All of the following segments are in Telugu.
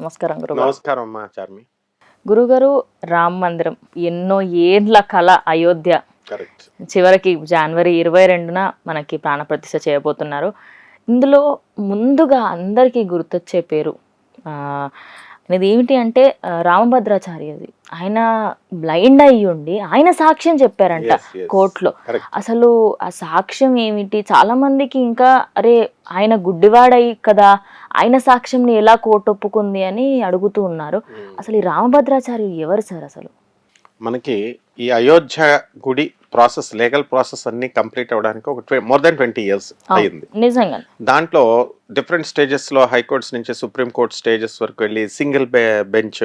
నమస్కారం గురుగారు. నమస్కారం అమ్మా చార్మి. గురుగారు, రామ మందిరం ఎన్నో ఏండ్ల కళ అయోధ్య కరెక్ట్. చివరికి జనవరి 22న మనకి ప్రాణప్రతిష్ఠ చేయబోతున్నారు. ఇందులో ముందుగా అందరికీ గుర్తొచ్చే పేరు అనేది ఏమిటి అంటే రామభద్రాచార్యది. ఆయన బ్లైండ్ అయ్యి ఉండి ఆయన సాక్ష్యం చెప్పారంట కోర్టులో. అసలు ఆ సాక్ష్యం ఏమిటి? చాలా మందికి ఇంకా అరే ఆయన గుడ్డివాడయి కదా, ఆయన సాక్ష్యంని ఎలా కోర్టు ఒప్పుకుంది అని అడుగుతూ ఉన్నారు. అసలు ఈ రామభద్రాచార్యులు ఎవరు సార్? అసలు మనకి ఈ అయోధ్య గుడి ప్రాసెస్, లీగల్ ప్రాసెస్ అన్ని కంప్లీట్ అవ్వడానికి ఒక మోర్ దాన్ 20 years అయింది. నిజంగా దాంట్లో డిఫరెంట్ స్టేజెస్ లో హైకోర్ట్స్ నుంచి సుప్రీం కోర్ట్ స్టేజెస్ వరకు వెళ్ళి సింగిల్ బెంచ్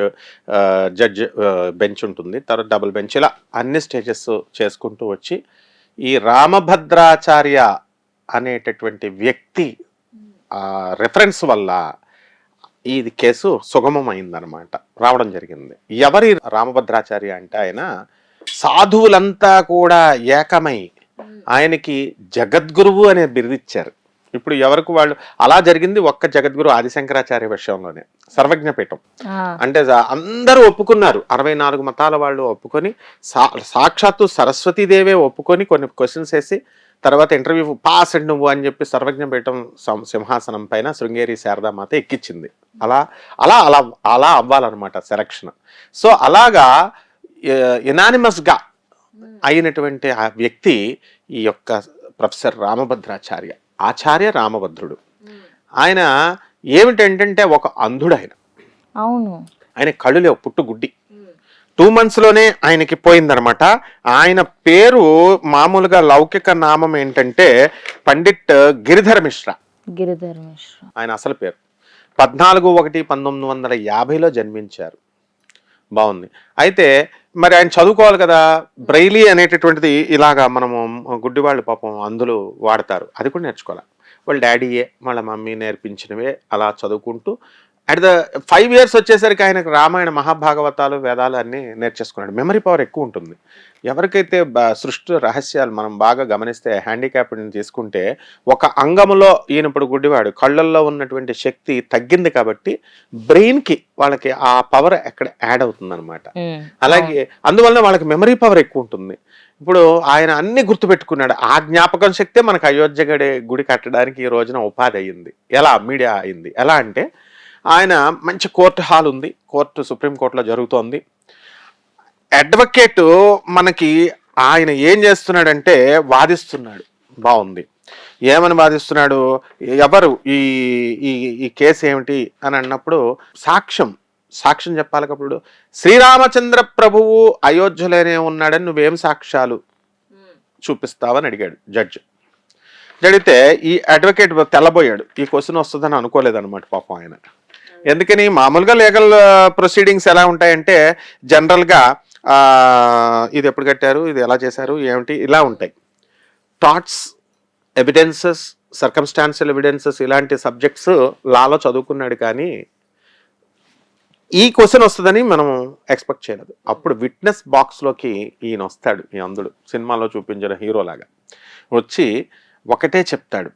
జడ్జ్ బెంచ్ ఉంటుంది, తర్వాత డబుల్ బెంచ్, ఇలా అన్ని స్టేజెస్ చేసుకుంటూ వచ్చి ఈ రామభద్రాచార్య అనేటటువంటి వ్యక్తి రెఫరెన్స్ వల్ల ఇది కేసు సుగమం అయిందనమాట, రావడం జరిగింది. ఎవరి రామభద్రాచార్య అంటే ఆయన సాధువులంతా కూడా ఏకమై ఆయనకి జగద్గురువు అనే బిరుదిచ్చారు. ఇప్పుడు ఎవరికి వాళ్ళు అలా జరిగింది ఒక్క జగద్గురు ఆదిశంకరాచార్య విషయంలోనే. సర్వజ్ఞపీఠం అంటే అందరూ ఒప్పుకున్నారు, 64 మతాల వాళ్ళు ఒప్పుకొని, సాక్షాత్తు సరస్వతీదేవే ఒప్పుకొని కొన్ని క్వశ్చన్స్ వేసి తర్వాత ఇంటర్వ్యూ పాస్ నువ్వు అని చెప్పి సర్వజ్ఞపీఠం సింహాసనం పైన శృంగేరి శారదామాత ఎక్కించింది. అలా అలా అలా అలా అవ్వాలన్నమాట సెలక్షన్. సో అలాగా యునానిమస్గా అయినటువంటి ఆ వ్యక్తి ఈ యొక్క ప్రొఫెసర్ రామభద్రాచార్య, ఆచార్య రామభద్రుడు. ఆయన ఏమిటంటే ఒక అంధుడు. ఆయన అవును, ఆయన కళ్ళు లేవు, పుట్టుగుడ్డి. 2 months లోనే ఆయనకి పోయిందనమాట. ఆయన పేరు మామూలుగా లౌకిక నామం ఏంటంటే పండిట్ గిరిధర్ మిశ్రా. ఆయన అసలు పేరు 14/1/1950లో జన్మించారు. బాగుంది. అయితే మరి ఆయన చదువుకోవాలి కదా, బ్రైలీ అనేటటువంటిది ఇలాగా మనము గుడ్డివాళ్ళు పాపం అందులో వాడతారు, అది కూడా నేర్చుకోవాలి. వాళ్ళ డాడీయే వాళ్ళ మమ్మీ నేర్పించినవే అలా చదువుకుంటూ అట్ ద 5 years వచ్చేసరికి ఆయనకు రామాయణ మహాభాగవతాలు వేదాలు అన్నీ నేర్చేసుకున్నాడు. మెమరీ పవర్ ఎక్కువ ఉంటుంది. ఎవరికైతే సృష్టి రహస్యాలు మనం బాగా గమనిస్తే హ్యాండిక్యాప్డ్ని తీసుకుంటే ఒక అంగములో ఈయన ఇప్పుడు గుడ్డివాడు, కళ్ళల్లో ఉన్నటువంటి శక్తి తగ్గింది కాబట్టి బ్రెయిన్కి వాళ్ళకి ఆ పవర్ ఎక్కడ యాడ్ అవుతుంది అనమాట. అలాగే అందువలన వాళ్ళకి మెమరీ పవర్ ఎక్కువ ఉంటుంది. ఇప్పుడు ఆయన అన్ని గుర్తుపెట్టుకున్నాడు. ఆ జ్ఞాపకం శక్తే మనకు అయోధ్య గుడి కట్టడానికి ఈ రోజున ఉపాధి అయ్యింది. ఎలా మీడియా అయింది ఎలా అంటే, ఆయన మంచి కోర్టు హాల్ ఉంది, కోర్టు సుప్రీంకోర్టులో జరుగుతోంది. అడ్వకేట్ మనకి ఆయన ఏం చేస్తున్నాడంటే వాదిస్తున్నాడు. బాగుంది. ఏమని వాదిస్తున్నాడు, ఎవరు ఈ ఈ కేసు ఏమిటి అని అన్నప్పుడు సాక్ష్యం చెప్పాలి. అప్పుడు శ్రీరామచంద్ర ప్రభువు అయోధ్యలోనే ఉన్నాడని నువ్వేం సాక్ష్యాలు చూపిస్తావని అడిగాడు జడ్జి. అడిగితే ఈ అడ్వకేట్ తెల్లబోయాడు. ఈ క్వశ్చన్ వస్తుందని అనుకోలేదన్నమాట పాపం ఆయన. ఎందుకని మామూలుగా లీగల్ ప్రొసీడింగ్స్ ఎలా ఉంటాయంటే జనరల్గా ఇది ఎప్పుడు కట్టారు, ఇది ఎలా చేశారు, ఏమిటి, ఇలా ఉంటాయి. థాట్స్, ఎవిడెన్సెస్, సర్కమ్స్టాన్షియల్ ఎవిడెన్సెస్ ఇలాంటి సబ్జెక్ట్స్ లాలో చదువుకున్నాడు. కానీ ఈ క్వశ్చన్ వస్తుందని మనం ఎక్స్పెక్ట్ చేయలేదు. అప్పుడు విట్నెస్ బాక్స్లోకి ఈయన వస్తాడు, ఈ అందుడు సినిమాలో చూపించిన హీరోలాగా వచ్చి ఒకటే చెప్తాడు.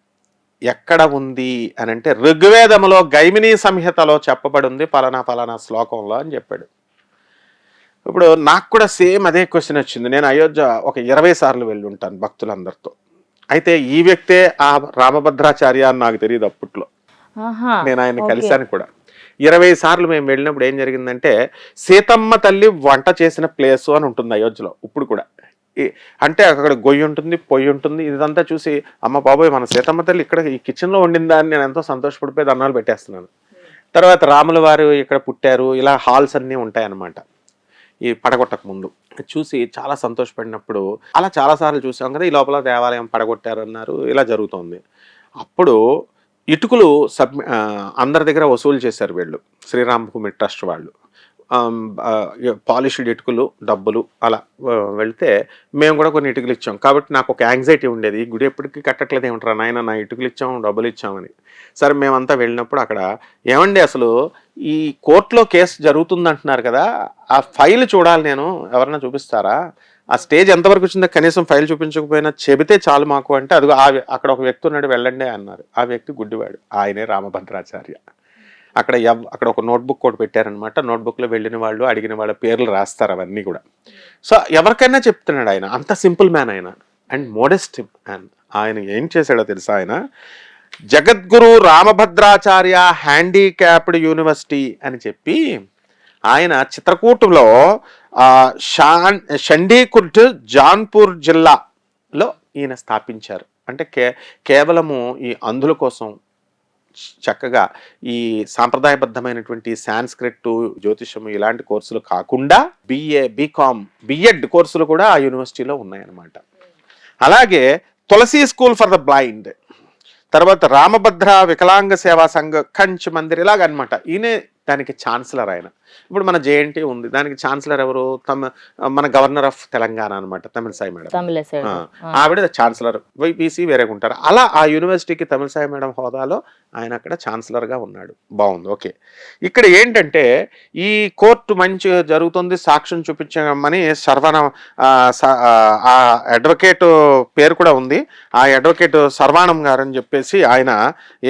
ఎక్కడ ఉంది అని అంటే ఋగ్వేదములో గైమినీ సంహితలో చెప్పబడి ఉంది ఫలానా ఫలానా శ్లోకంలో అని చెప్పాడు. ఇప్పుడు నాకు కూడా సేమ్ అదే క్వశ్చన్ వచ్చింది. నేను అయోధ్య ఒక 20 సార్లు వెళ్ళి ఉంటాను భక్తులందరితో. అయితే ఈ వ్యక్తే ఆ రామభద్రాచార్య అని నాకు తెలియదు అప్పట్లో. నేను ఆయన కలిశాను కూడా. 20 సార్లు మేము వెళ్ళినప్పుడు ఏం జరిగిందంటే, సీతమ్మ తల్లి వంట చేసిన ప్లేసు అని ఉంటుంది అయోధ్యలో ఇప్పుడు కూడా. అంటే అక్కడ గొయ్యి ఉంటుంది, పొయ్యి ఉంటుంది. ఇదంతా చూసి అమ్మ బాబోయ్ మన సీతమ్మ తల్లి ఇక్కడ ఈ కిచెన్లో వండిందా అని నేను ఎంతో సంతోషపడిపోయి దండాలు పెట్టేస్తున్నాను. తర్వాత రాముల వారు ఇక్కడ పుట్టారు, ఇలా హాల్స్ అన్నీ ఉంటాయన్నమాట ఈ పడగొట్టక ముందు. చూసి చాలా సంతోషపడినప్పుడు అలా చాలాసార్లు చూసాం కదా. ఈ లోపల దేవాలయం పడగొట్టారు అన్నారు, ఇలా జరుగుతోంది. అప్పుడు ఇటుకలు అందరి దగ్గర వసూలు చేశారు వీళ్ళు, శ్రీరామభూమి ట్రస్ట్ వాళ్ళు. పాలిష్డ్ ఇటుకలు డబ్బులు అలా వెళ్తే మేము కూడా కొన్ని ఇటుకలు ఇచ్చాం. కాబట్టి నాకు ఒక యాంగ్జైటీ ఉండేది, ఈ గుడి ఎప్పటికీ కట్టట్లేదు ఏమంటారా నాయన, నా ఇటుకలు ఇచ్చాము డబ్బులు ఇచ్చామని. సరే మేమంతా వెళ్ళినప్పుడు అక్కడ ఏమండి అసలు ఈ కోర్టులో కేసు జరుగుతుంది అంటున్నారు కదా, ఆ ఫైల్ చూడాలి నేను, ఎవరన్నా చూపిస్తారా, ఆ స్టేజ్ ఎంతవరకు వచ్చిందో కనీసం ఫైల్ చూపించకపోయినా చెబితే చాలు మాకు అంటే, అదిగో అక్కడ ఒక వ్యక్తి ఉన్నాడు వెళ్ళండి అన్నారు. ఆ వ్యక్తి గుడ్డివాడు, ఆయనే రామభద్రాచార్య. అక్కడ అక్కడ ఒక నోట్బుక్ కూడా పెట్టారనమాట. నోట్బుక్లో వెళ్ళిన వాళ్ళు అడిగిన వాళ్ళ పేర్లు రాస్తారు అవన్నీ కూడా. సో ఎవరికైనా చెప్తున్నాడు ఆయన, అంత సింపుల్ మ్యాన్ ఆయన అండ్ మోడెస్ట్ మ్యాన్. ఆయన ఏం చేశాడో తెలుసా, ఆయన జగద్గురు రామభద్రాచార్య హ్యాండిక్యాప్డ్ యూనివర్సిటీ అని చెప్పి ఆయన చిత్రకూటలో చండీకుర్డ్ జాన్పూర్ జిల్లాలో ఈయన స్థాపించారు. అంటే కేవలము ఈ అంధుల కోసం చక్కగా ఈ సాంప్రదాయబద్ధమైనటువంటి సాంస్క్రిట్, జ్యోతిషము ఇలాంటి కోర్సులు కాకుండా బిఏ, బీకామ్, బిఎడ్ కోర్సులు కూడా ఆ యూనివర్సిటీలో ఉన్నాయన్నమాట. అలాగే తులసి స్కూల్ ఫర్ ద బ్లైండ్, తర్వాత రామభద్ర వికలాంగ సేవా సంఘ కంచ్ మందిర్, ఇలాగనమాట. ఈయనే దానికి ఛాన్సలర్ ఆయన. ఇప్పుడు మన జేఎన్టీ ఉంది, దానికి ఛాన్సలర్ ఎవరు? మన గవర్నర్ ఆఫ్ తెలంగాణ అనమాట, తమిళసాయి మేడం. ఆవిడ ఛాన్సలర్, వైపీసీ వేరేగా ఉంటారు. అలా ఆ యూనివర్సిటీకి తమిళసాయి మేడం హోదాలో ఆయన అక్కడ ఛాన్సలర్గా ఉన్నాడు. బాగుంది, ఓకే. ఇక్కడ ఏంటంటే ఈ కోర్టు మంచిగా జరుగుతుంది, సాక్ష్యం చూపించమని ఆ అడ్వకేట్ పేరు కూడా ఉంది. ఆ అడ్వకేట్ సర్వాణం గారు అని చెప్పేసి ఆయన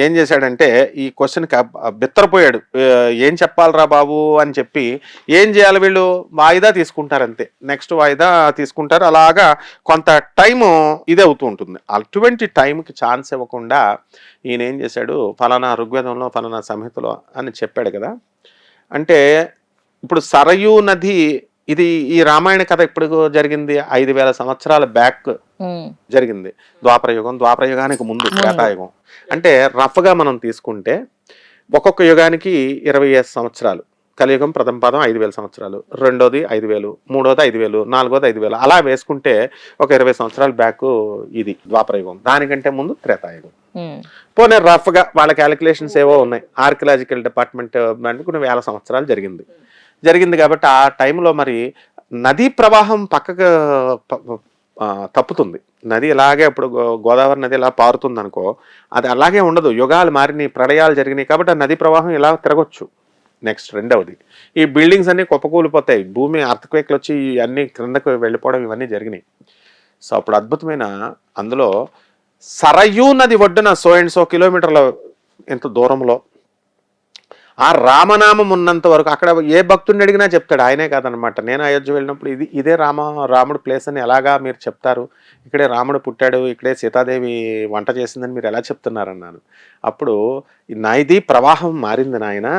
ఏం చేశాడంటే ఈ క్వశ్చన్కి బిత్తరపోయాడు. ఏం చెప్పాలరా బాబు అని చెప్పి ఏం చేయాలి, వీళ్ళు వాయిదా తీసుకుంటారు అంతే, నెక్స్ట్ వాయిదా తీసుకుంటారు. అలాగా కొంత టైము ఇదే అవుతూ ఉంటుంది. అటువంటి టైంకి ఛాన్స్ ఇవ్వకుండా ఈయన ఏం చేశాడు, ఫలానా ఋగ్వేదంలో ఫలానా సంహితలో అని చెప్పాడు కదా. అంటే ఇప్పుడు సరయూ నది, ఇది ఈ రామాయణ కథ ఇప్పుడు జరిగింది 5000 సంవత్సరాల బ్యాక్ జరిగింది. ద్వాపరయుగానికి ముందు త్రేతాయుగం. అంటే రఫ్గా మనం తీసుకుంటే ఒక్కొక్క యుగానికి 25 సంవత్సరాలు. కలియుగం ప్రథమ పాదం 5000 సంవత్సరాలు, రెండోది 5000, మూడోది 5000, నాలుగోది 5000, అలా వేసుకుంటే ఒక 20 సంవత్సరాల బ్యాక్ ఇది ద్వాపరయుగం. దానికంటే ముందు త్రేతాయుగం. పోనీ రఫ్గా వాళ్ళ క్యాలిక్యులేషన్స్ ఏవో ఉన్నాయి. ఆర్కియలాజికల్ డిపార్ట్మెంట్ కొన్ని 1000 సంవత్సరాలు జరిగింది కాబట్టి ఆ టైంలో మరి నదీ ప్రవాహం పక్కకు తప్పుతుంది. నది ఇలాగే ఇప్పుడు గోదావరి నది ఇలా పారుతుంది అనుకో, అది అలాగే ఉండదు. యుగాలు మారినాయి, ప్రళయాలు జరిగినాయి కాబట్టి ఆ నదీ ప్రవాహం ఇలా తిరగొచ్చు. నెక్స్ట్ రెండవది, ఈ బిల్డింగ్స్ అన్ని కుప్పకూలిపోతాయి, భూమి అర్త్క్వేక్లు వచ్చి అన్ని క్రిందకు వెళ్ళిపోవడం ఇవన్నీ జరిగినాయి. సో అప్పుడు అద్భుతమైన అందులో సరయూ నది ఒడ్డున సో కిలోమీటర్ల ఎంత దూరంలో ఆ రామనామం ఉన్నంత వరకు అక్కడ ఏ భక్తుడిని అడిగినా చెప్తాడు, ఆయనే కాదనమాట. నేను అయోధ్య వెళ్ళినప్పుడు ఇదే రాముడు ప్లేస్ అని ఎలాగా మీరు చెప్తారు, ఇక్కడే రాముడు పుట్టాడు, ఇక్కడే సీతాదేవి వంట చేసిందని మీరు ఎలా చెప్తున్నారన్నాను. అప్పుడు నది ప్రవాహం మారింది నాయన.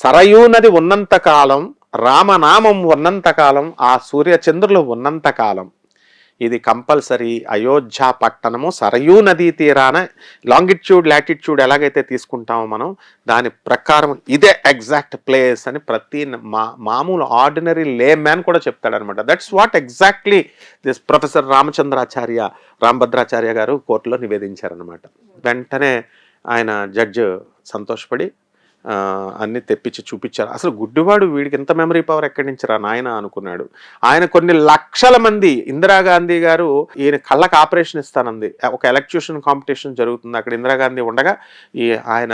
సరయూ నది ఉన్నంత కాలం, రామనామం ఉన్నంత కాలం, ఆ సూర్యచంద్రులు ఉన్నంత కాలం ఇది కంపల్సరీ. అయోధ్య పట్టణము సరయూ నదీ తీరాన లాంగిట్యూడ్ లాటిట్యూడ్ ఎలాగైతే తీసుకుంటామో మనం, దాని ప్రకారం ఇదే ఎగ్జాక్ట్ ప్లేస్ అని ప్రతి మామూలు ఆర్డినరీ లే మ్యాన్ కూడా చెప్తాడనమాట. That's what exactly this professor Rambhadracharya గారు కోర్టులో నివేదించారనమాట. వెంటనే ఆయన జడ్జ్ సంతోషపడి అన్ని తెప్పించి చూపించారు. అసలు గుడ్డివాడు వీడికి ఎంత మెమరీ పవర్ ఎక్కడి నుంచి రా నాయన అనుకున్నాడు. ఆయన కొన్ని లక్షల మంది, ఇందిరాగాంధీ గారు ఈయన కళ్ళకు ఆపరేషన్ ఇస్తానంది. ఒక ఎలక్ట్యూషన్ కాంపిటీషన్ జరుగుతుంది అక్కడ, ఇందిరాగాంధీ ఉండగా ఆయన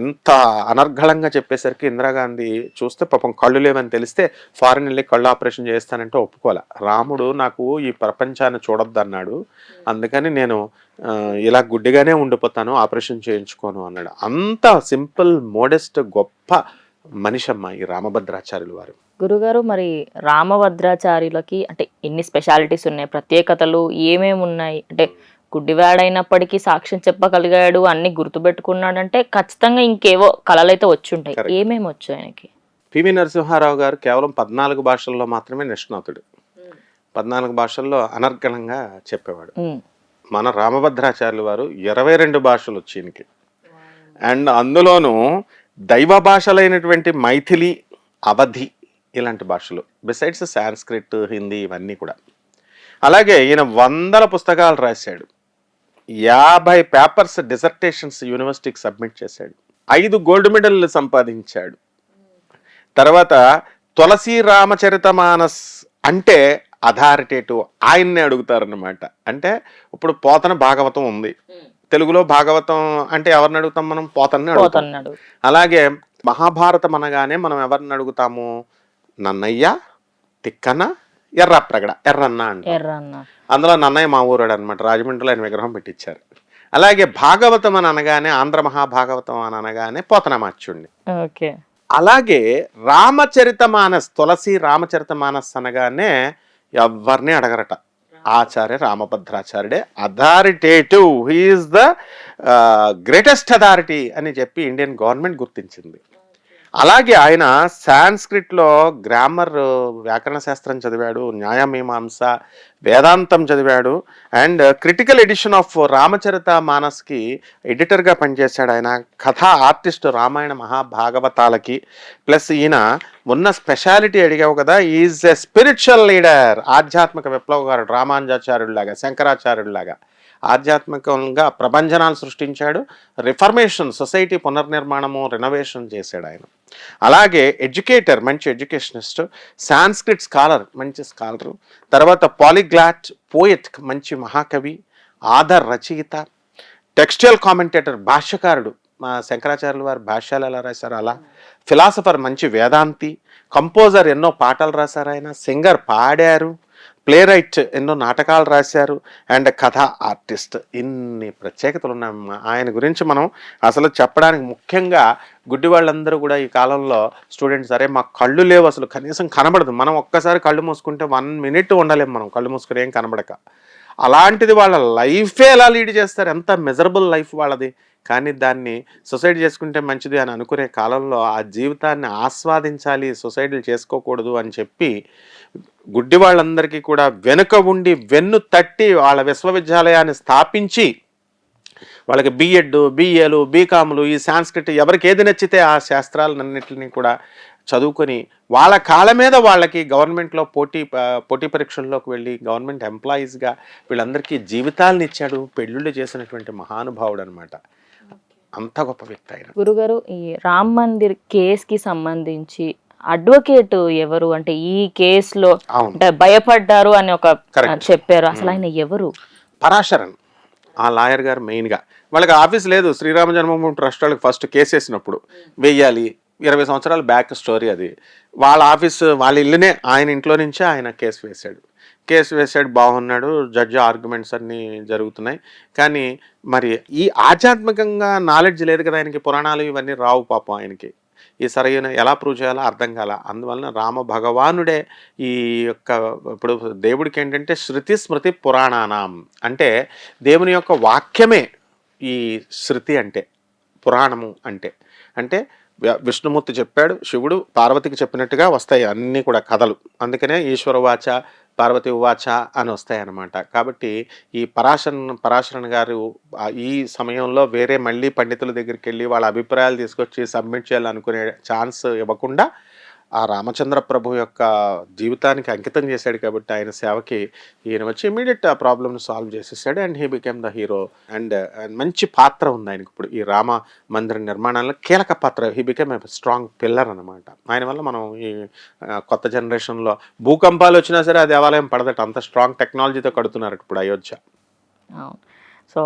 ఎంత అనర్గళంగా చెప్పేసరికి ఇందిరాగాంధీ చూస్తే పాపం కళ్ళు లేవని తెలిస్తే ఫారిన్ వెళ్ళి కళ్ళు ఆపరేషన్ చేస్తానంటే ఒప్పుకోలే. రాముడు నాకు ఈ ప్రపంచాన్ని చూడొద్దన్నాడు, అందుకని నేను ఇలా గుడ్డిగానే ఉండిపోతాను, ఆపరేషన్ చేయించుకోను అన్నాడు. అంత సింపుల్, మోడెస్ట్, గొప్ప మనిషి అమ్మ ఈ రామభద్రాచార్యులు వారు. గురుగారు, మరి రామభద్రాచార్యులకి అంటే ఎన్ని స్పెషాలిటీస్ ఉన్నాయి, ప్రత్యేకతలు ఏమేమి ఉన్నాయి? అంటే గుడ్డివాడైనప్పటికీ సాక్ష్యం చెప్పగలిగాడు, అన్ని గుర్తుపెట్టుకున్నాడంటే ఖచ్చితంగా ఇంకేవో కళలైతే వచ్చి ఉంటాయి. ఏమేమి వచ్చు ఆయనకి? పివి నరసింహారావు గారు కేవలం 14 భాషల్లో మాత్రమే నిష్ణాతుడు. 14 భాషల్లో అనర్గళంగా చెప్పేవాడు. మన రామభద్రాచార్యులు వారు 22 భాషలు వచ్చి ఈయనకి. అండ్ అందులోనూ దైవ భాషలైనటువంటి మైథిలి, అవధి ఇలాంటి భాషలు, బిసైడ్స్ సాంస్క్రిట్, హిందీ ఇవన్నీ కూడా. అలాగే ఈయన 100 పుస్తకాలు రాశాడు, 50 పేపర్స్ డిసర్టేషన్స్ యూనివర్సిటీకి సబ్మిట్ చేశాడు, 5 గోల్డ్ మెడల్ సంపాదించాడు. తర్వాత తులసి రామచరితమానస్ అంటే అథారిటేటివ్ ఆయన్నే అడుగుతారన్నమాట. అంటే ఇప్పుడు పోతన భాగవతం ఉంది, తెలుగులో భాగవతం అంటే ఎవరిని అడుగుతాం మనం? పోతన్ని అడుగుతాం. అలాగే మహాభారతం అనగానే మనం ఎవరిని అడుగుతాము? నన్నయ్య, తిక్కన, ఎర్రన్న అంటే. అందులో నన్నయ్య మా ఊరాడు అనమాట, రాజమండ్రిలో ఆయన విగ్రహం పెట్టించారు. అలాగే భాగవతం అని అనగానే ఆంధ్ర మహాభాగవతం అని అనగానే పోతనామాత్యుడిని. ఓకే. అలాగే రామచరితమానస్, తులసి రామచరితమానస్ అనగానే ఎవరిని అడగరట, ఆచార్య రామభద్రాచార్యుడే authoritative, he is the greatest authority అని చెప్పి ఇండియన్ గవర్నమెంట్ గుర్తించింది. అలాగే ఆయన సాంస్క్రిట్లో గ్రామర్, వ్యాకరణ శాస్త్రం చదివాడు, న్యాయమీమాంస, వేదాంతం చదివాడు, అండ్ క్రిటికల్ ఎడిషన్ ఆఫ్ రామచరిత మానస్కి ఎడిటర్గా పనిచేశాడు. ఆయన కథా ఆర్టిస్ట్ రామాయణ మహాభాగవతాలకి. ప్లస్ ఈయన ఉన్న స్పెషాలిటీ అడిగావు కదా, ఈజ్ ఎ స్పిరిచువల్ లీడర్, ఆధ్యాత్మిక విప్లవకారుడు, రామానుజాచార్యుడిలాగా శంకరాచార్యుడిలాగా ఆధ్యాత్మికంగా ప్రభంజనాలు సృష్టించాడు. రిఫర్మేషన్, సొసైటీ పునర్నిర్మాణము, రెనోవేషన్ చేశాడు ఆయన. అలాగే ఎడ్యుకేటర్, మంచి ఎడ్యుకేషనిస్ట్, సాంస్క్రిట్ స్కాలర్, మంచి స్కాలరు, తర్వాత పాలిగ్లాట్, పోయెట్, మంచి మహాకవి, ఆధర్, రచయిత, టెక్స్టైల్ కామెంటేటర్, భాష్యకారుడు, మా శంకరాచార్యుల వారి భాష్యాలు ఎలా రాశారు అలా, ఫిలాసఫర్, మంచి వేదాంతి, కంపోజర్, ఎన్నో పాటలు రాశారు ఆయన, సింగర్, పాడారు, ప్లే రైట్, ఎన్నో నాటకాలు రాశారు, అండ్ కథా ఆర్టిస్ట్. ఇన్ని ప్రత్యేకతలు ఉన్నాయి ఆయన గురించి. మనం అసలు చెప్పడానికి ముఖ్యంగా గుడ్డి వాళ్ళందరూ కూడా ఈ కాలంలో స్టూడెంట్స్, అరే మా కళ్ళు లేవు అసలు, కనీసం కనబడదు, మనం ఒక్కసారి కళ్ళు మూసుకుంటే 1 minute ఉండలేము మనం కళ్ళు మూసుకుని ఏం కనబడక. అలాంటిది వాళ్ళ లైఫే ఎలా లీడ్ చేస్తారు, ఎంత మెజరబుల్ లైఫ్ వాళ్ళది. కానీ దాన్ని సొసైడ్ చేసుకుంటే మంచిది అని అనుకునే కాలంలో ఆ జీవితాన్ని ఆస్వాదించాలి, సొసైడీలు చేసుకోకూడదు అని చెప్పి గుడ్డి వాళ్ళందరికీ కూడా వెనుక ఉండి వెన్ను తట్టి వాళ్ళ విశ్వవిద్యాలయాన్ని స్థాపించి వాళ్ళకి బిఎడ్, బిఏలు, బీకాములు, ఈ సాంస్క్రిట్ ఎవరికి ఏది నచ్చితే ఆ శాస్త్రాలన్నింటినీ కూడా చదువుకొని వాళ్ళ కాళ్ళ మీద వాళ్ళకి గవర్నమెంట్లో పోటీ పరీక్షల్లోకి వెళ్ళి గవర్నమెంట్ ఎంప్లాయీస్గా వీళ్ళందరికీ జీవితాలను ఇచ్చాడు, పెళ్ళిళ్ళు చేసినటువంటి మహానుభావుడు అనమాట. అంత గొప్ప వ్యక్తి ఆయన. గురుగారు, ఈ రామ్ మందిర్ కేసుకి సంబంధించి అడ్వకేట్ ఎవరు, అంటే ఈ కేసులో అంటే భయపడ్డారు అని ఒక చెప్పారు, అసలు ఆయన ఎవరు? పరాశరన్, ఆ లాయర్ గారు. మెయిన్గా వాళ్ళకి ఆఫీస్ లేదు, శ్రీరామ జన్మభూమి ట్రస్ట్ వాళ్ళకి ఫస్ట్ కేసు వేసినప్పుడు వెయ్యాలి, 20 సంవత్సరాల బ్యాక్ స్టోరీ అది. వాళ్ళ ఆఫీస్, వాళ్ళ ఇల్లునే, ఆయన ఇంట్లో నుంచే ఆయన కేసు వేసాడు, బాగున్నాడు, జడ్జి ఆర్గ్యుమెంట్స్ అన్నీ జరుగుతున్నాయి. కానీ మరి ఈ ఆధ్యాత్మికంగా నాలెడ్జ్ లేదు కదా ఆయనకి, పురాణాలు ఇవన్నీ రావు పాపం ఆయనకి. ఈ సరైన ఎలా ప్రూవ్ చేయాలో అర్థం కాల. అందువలన రామ భగవానుడే ఈ యొక్క, ఇప్పుడు దేవుడికి ఏంటంటే శృతి స్మృతి పురాణానాం అంటే దేవుని యొక్క వాక్యమే ఈ శృతి అంటే, పురాణము అంటే విష్ణుమూర్తి చెప్పాడు, శివుడు పార్వతికి చెప్పినట్టుగా వస్తాయి అన్నీ కూడా కథలు. అందుకనే ఈశ్వరవాచ, పార్వతి ఉవాచ అని వస్తాయి అన్నమాట. కాబట్టి ఈ పరాశరన్ గారు ఈ సమయంలో వేరే మళ్ళీ పండితుల దగ్గరికి వెళ్ళి వాళ్ళ అభిప్రాయాలు తీసుకొచ్చి సబ్మిట్ చేయాలనుకునే ఛాన్స్ ఇవ్వకుండా ఆ రామచంద్ర ప్రభు యొక్క జీవితానికి అంకితం చేశాడు. కాబట్టి ఆయన సేవకి ఈయన వచ్చి ఇమీడియట్ ఆ ప్రాబ్లమ్ని సాల్వ్ చేసేసాడు, and he became the hero. And మంచి పాత్ర ఉంది ఆయనకి ఇప్పుడు ఈ రామ మందిర నిర్మాణంలో, కీలక పాత్ర. He became a strong pillar అనమాట. ఆయన వల్ల మనం ఈ కొత్త జనరేషన్లో భూకంపాలు వచ్చినా సరే ఆ దేవాలయం పడదట, అంత స్ట్రాంగ్ టెక్నాలజీతో కడుతున్నారు ఇప్పుడు అయోధ్య. సో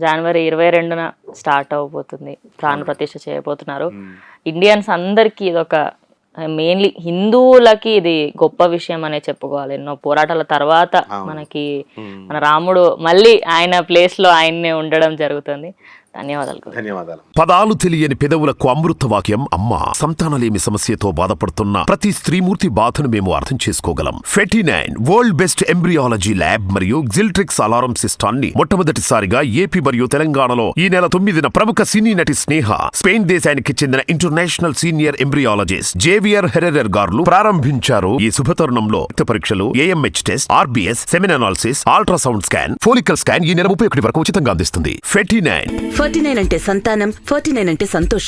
జనవరి 22న స్టార్ట్ అవబోతుంది, ప్రాణ ప్రతిష్ఠ చేయబోతున్నారు. ఇండియన్స్ అందరికీ ఇదొక, మెయిన్లీ హిందువులకి ఇది గొప్ప విషయం అనే చెప్పుకోవాలి. ఎన్నో పోరాటాల తర్వాత మనకి మన రాముడు మళ్ళీ ఆయన ప్లేస్ లో ఆయన్నే ఉండడం జరుగుతుంది. ధన్యవాదాలు. పదాలు తెలియని పెదవులకు అమృత వాక్యం అమ్మ. సంతానలేమి సమస్యతో బాధపడుతున్న ప్రతి స్త్రీమూర్తి బాధను మేము అర్థం చేసుకోగలం. 49 వరల్డ్ బెస్ట్ ఎంబ్రియాలజీ ల్యాబ్ మరియు జిల్ట్రిక్స్ అలారం సిస్టాన్ని మొట్టమొదటిసారిగా ఏపీ మరియు తెలంగాణలో ఈ నెల 9న ప్రముఖ సినీ నటి స్నేహ, స్పెయిన్ దేశానికి చెందిన international senior embryologist Javier Herrera గారు ప్రారంభించారు. ఈ శుభతరుణంలో రక్త పరీక్షలు, AMH test, RBS, సెమిన్ analysis, ultrasound scan, follicle scan ఈ నెల 31 వరకు ఉచితంగా అందిస్తుంది. 49 49 అంటే సంతానం, 49 అంటే సంతోషం.